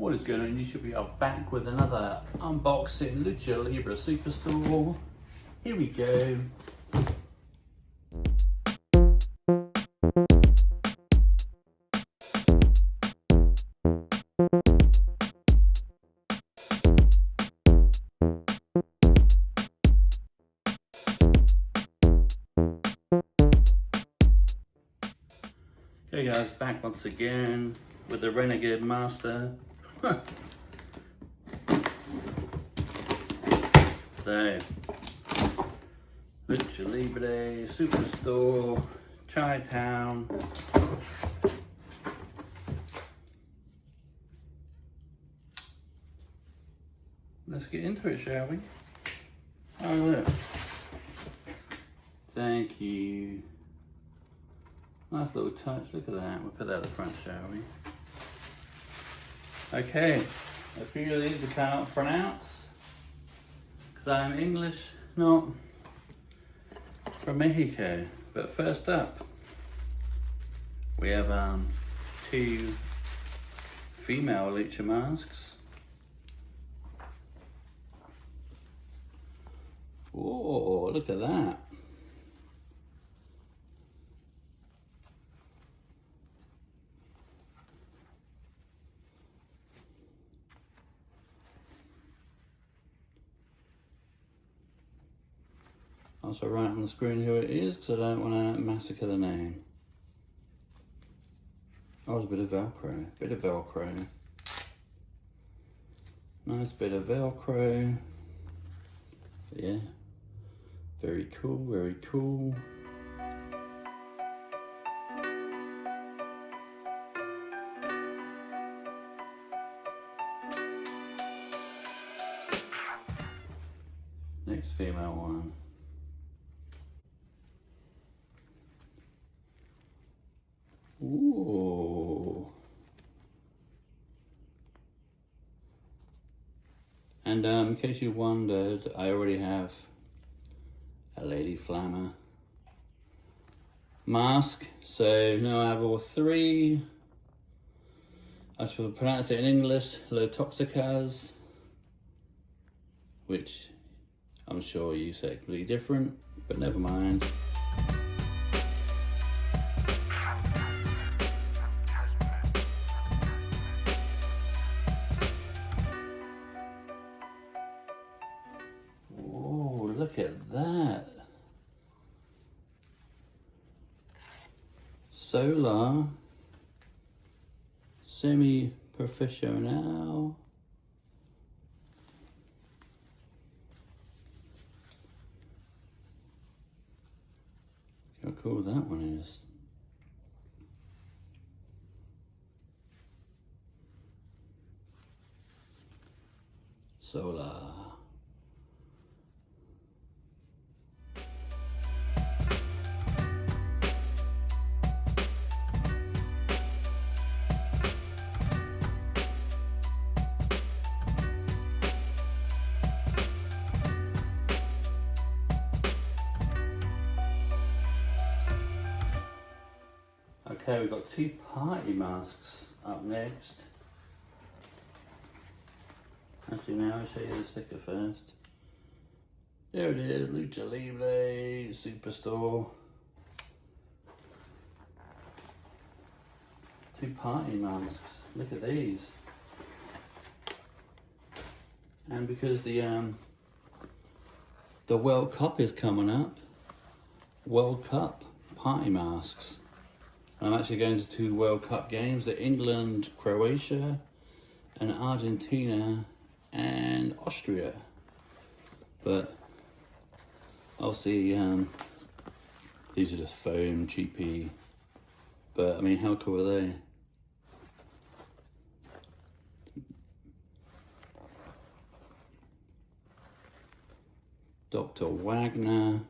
What is going on? You should be back with another unboxing Lucha Libre Superstore. Here we go. Hey guys, back once again with the Renegade Master. So, Lucha Libre Superstore, Chi-Town. Let's get into it, shall we? Oh look. Thank you. Nice little touch, look at that. We'll put that at the front, shall we? Okay, a few of these I can't pronounce because I'm English, not from Mexico. But first up, we have two female lucha masks. Oh, look at that. Also write on the screen who it is because I don't want to massacre the name. Oh, it's a bit of Velcro, Nice bit of Velcro. Yeah, very cool, very cool. Next female one. Ooh. And in case you wondered, I already have a Lady Flammer mask. So now I have all three. I shall pronounce it in English, Lotoxicas, which I'm sure you say completely different, but never mind. Look at that. Solar semi-professional. How cool that one is. Solar. Okay, we've got two party masks up next. Actually, now I'll show you the sticker first. There it is, Lucha Libre Superstore. Two party masks. Look at these. And because the World Cup is coming up, World Cup party masks. I'm actually going to two World Cup games, the England, Croatia, and Argentina and Austria. But I'll see, these are just foam, cheapy. But I mean, how cool are they? Dr. Wagner.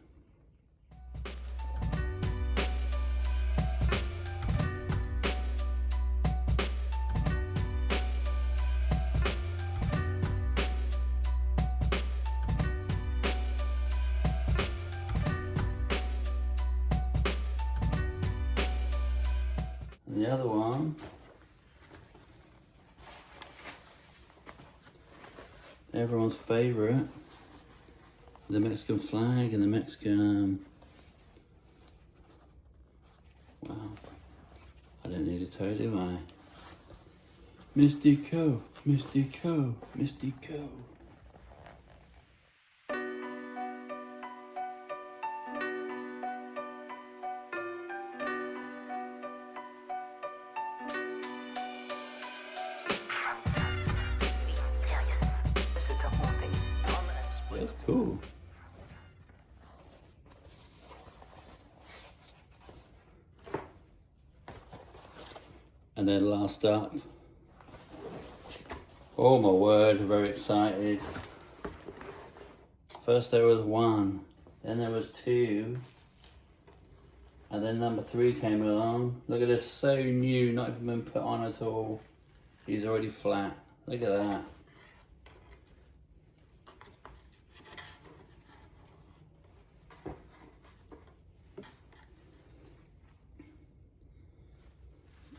And the other one everyone's favorite. The Mexican flag and the Mexican, wow. I don't need a toe, do I? Mystico, Mystico, Mystico. That's cool. And then last up, oh my word, very excited. First there was 1, then there was 2, and then number 3 came along. Look at this, so new, not even been put on at all. He's already flat, look at that.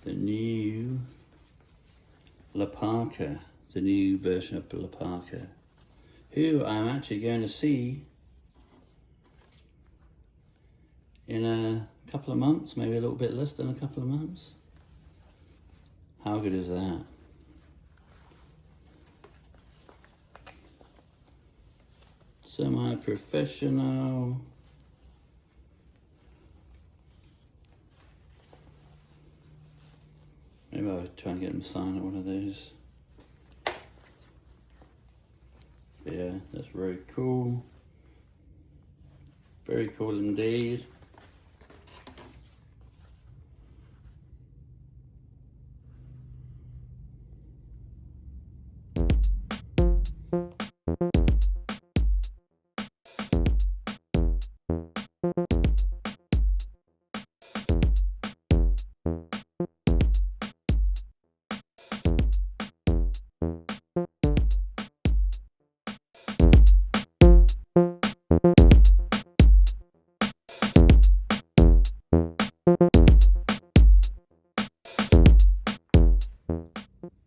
The new Parka, the new version of Parka, who I'm actually going to see in a couple of months, maybe a little bit less than a couple of months. How good is that? Semi-professional. Maybe I'll try and get him to sign at one of those. But yeah, that's very cool. Very cool indeed.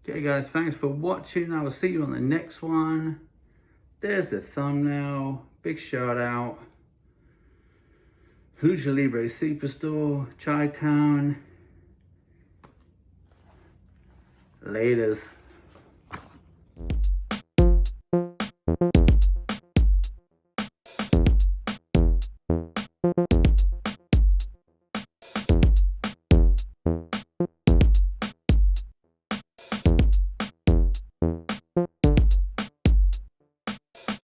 Okay guys, thanks for watching. I will see you on the next one. There's the thumbnail. Big shout out. Lucha Libre Superstore, Chi-Town. Laters.